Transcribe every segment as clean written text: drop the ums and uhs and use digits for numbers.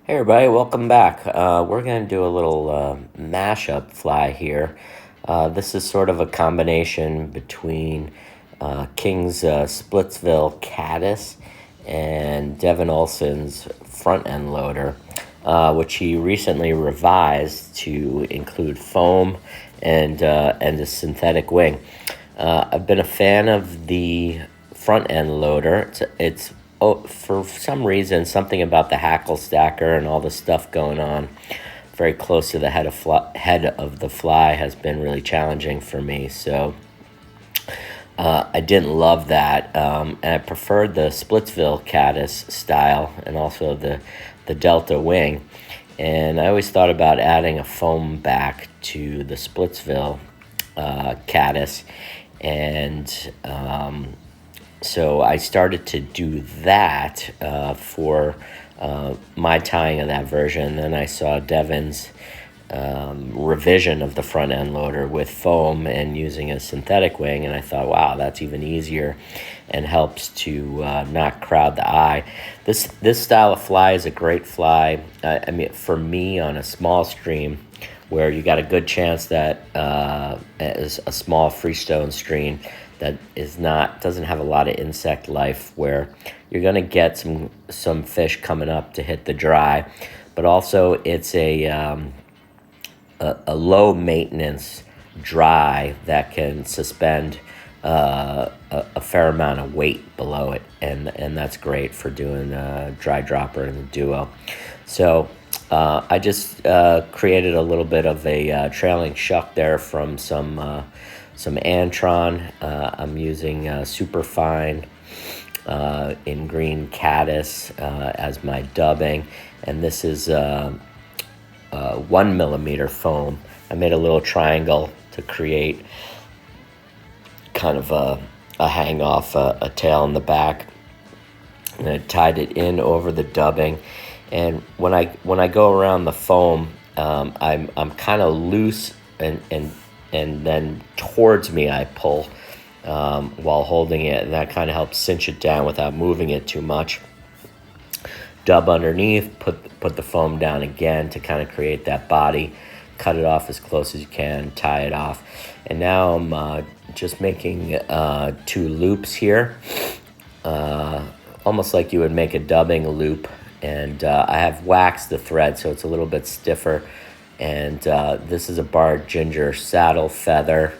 Hey everybody, welcome back. We're going to do a little mashup fly here. This is sort of a combination between King's Splitsville Caddis and Devin Olson's front end loader, which he recently revised to include foam and a synthetic wing. I've been a fan of the front end loader. It's for some reason, something about the hackle stacker and all the stuff going on very close to the head of the fly has been really challenging for me. So I didn't love that, and I preferred the Splitsville Caddis style and also the Delta wing. And I always thought about adding a foam back to the Splitsville Caddis, and so I started to do that for my tying of that version. Then I saw Devin's revision of the front end loader with foam and using a synthetic wing, and I thought, wow, that's even easier and helps to not crowd the eye. This style of fly is a great fly. I mean, for me, on a small stream where you got a good chance that is a small freestone stream that doesn't have a lot of insect life, where you're going to get some fish coming up to hit the dry, but also it's a low maintenance dry that can suspend a fair amount of weight below it, and that's great for doing a dry dropper in the duo. So I just created a little bit of a trailing shuck there from some Antron. I'm using super fine in green caddis as my dubbing, and this is 1 millimeter foam. I made a little triangle to create kind of a hang off, a tail in the back, and I tied it in over the dubbing. And when I go around the foam, I'm kind of loose, and then towards me I pull while holding it, and that kind of helps cinch it down without moving it too much. Dub underneath, put the foam down again to kind of create that body, cut it off as close as you can, tie it off. And now I'm just making 2 loops here, almost like you would make a dubbing loop. And I have waxed the thread so it's a little bit stiffer. And this is a barred ginger saddle feather,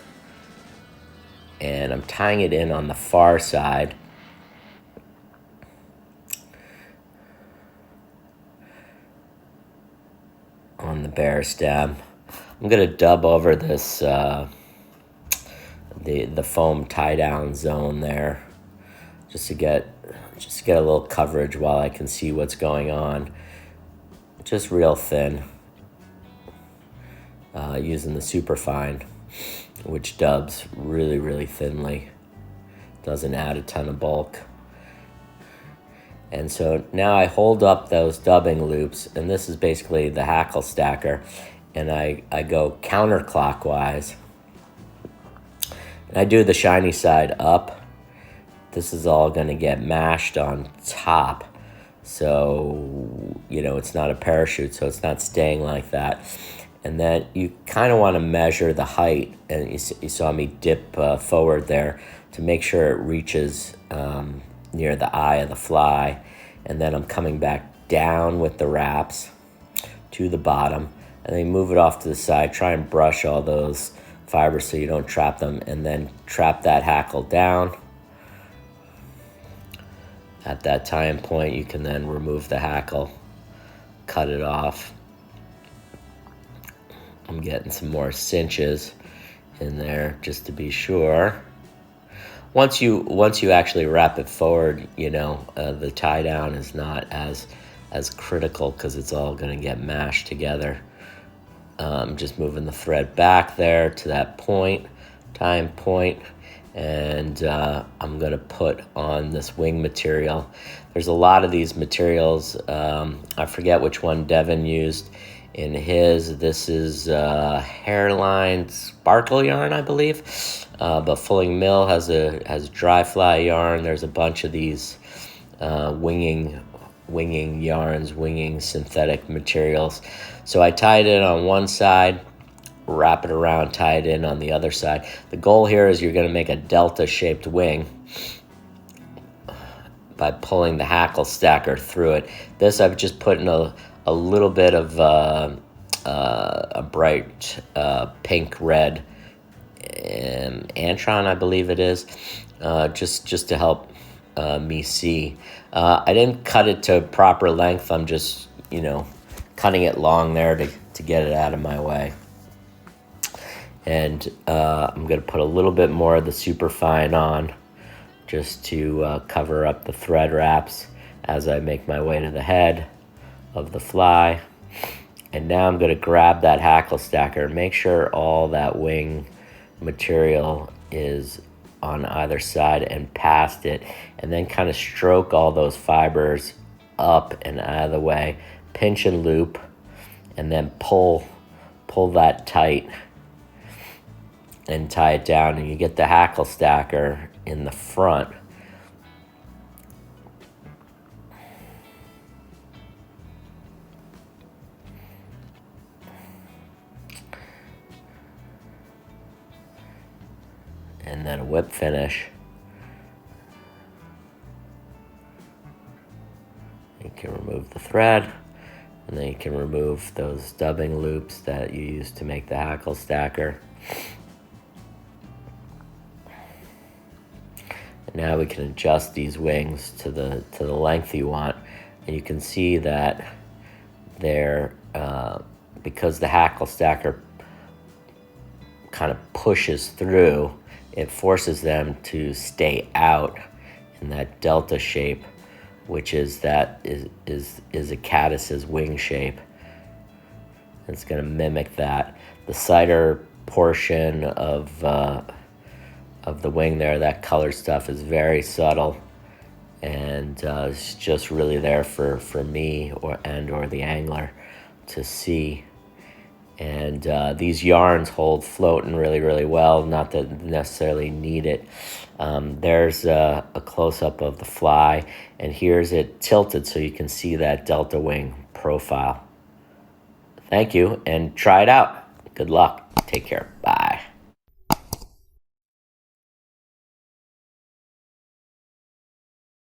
and I'm tying it in on the far side. On the bear stem. I'm gonna dub over this the foam tie down zone there, just to get a little coverage while I can see what's going on. Just real thin, using the superfine, which dubs really thinly, doesn't add a ton of bulk. And so now I hold up those dubbing loops, and this is basically the hackle stacker, and I go counterclockwise. And I do the shiny side up. This is all going to get mashed on top, so it's not a parachute, so it's not staying like that. And then you kind of want to measure the height, and you saw me dip forward there to make sure it reaches near the eye of the fly. And then I'm coming back down with the wraps to the bottom, and then move it off to the side. Try and brush all those fibers so you don't trap them, and then trap that hackle down. At that time point, you can then remove the hackle, cut it off. I'm getting some more cinches in there just to be sure. Once you actually wrap it forward, the tie down is not as critical because it's all going to get mashed together. Just moving the thread back there to that time point, and I'm going to put on this wing material. There's a lot of these materials. I forget which one Devin used in his. This is Hairline Sparkle yarn, I believe. But Fulling Mill has dry fly yarn. There's a bunch of these winging winging yarns, winging synthetic materials. So I tie it in on one side, wrap it around, tie it in on the other side. The goal here is you're going to make a delta-shaped wing by pulling the hackle stacker through it. This I've just put in a little bit of a bright pink-red antron, I believe it is, just to help me see. I didn't cut it to proper length. I'm just, cutting it long there to get it out of my way. And I'm going to put a little bit more of the superfine on just to cover up the thread wraps as I make my way to the head of the fly. And now I'm going to grab that hackle stacker, make sure all that wing material is on either side and past it, and then kind of stroke all those fibers up and out of the way, pinch and loop, and then pull that tight and tie it down, and you get the hackle stacker in the front. And then a whip finish. You can remove the thread, and then you can remove those dubbing loops that you used to make the hackle stacker. And now we can adjust these wings to the length you want, and you can see that they're because the hackle stacker kind of pushes through, it forces them to stay out in that delta shape, which is a caddis's wing shape. It's going to mimic that. The cider portion of the wing there, that color stuff, is very subtle, and it's just really there for me or the angler to see. And these yarns hold floatant really, really well, not that necessarily need it. There's a close-up of the fly, and here's it tilted so you can see that delta wing profile. Thank you, and try it out. Good luck. Take care. Bye.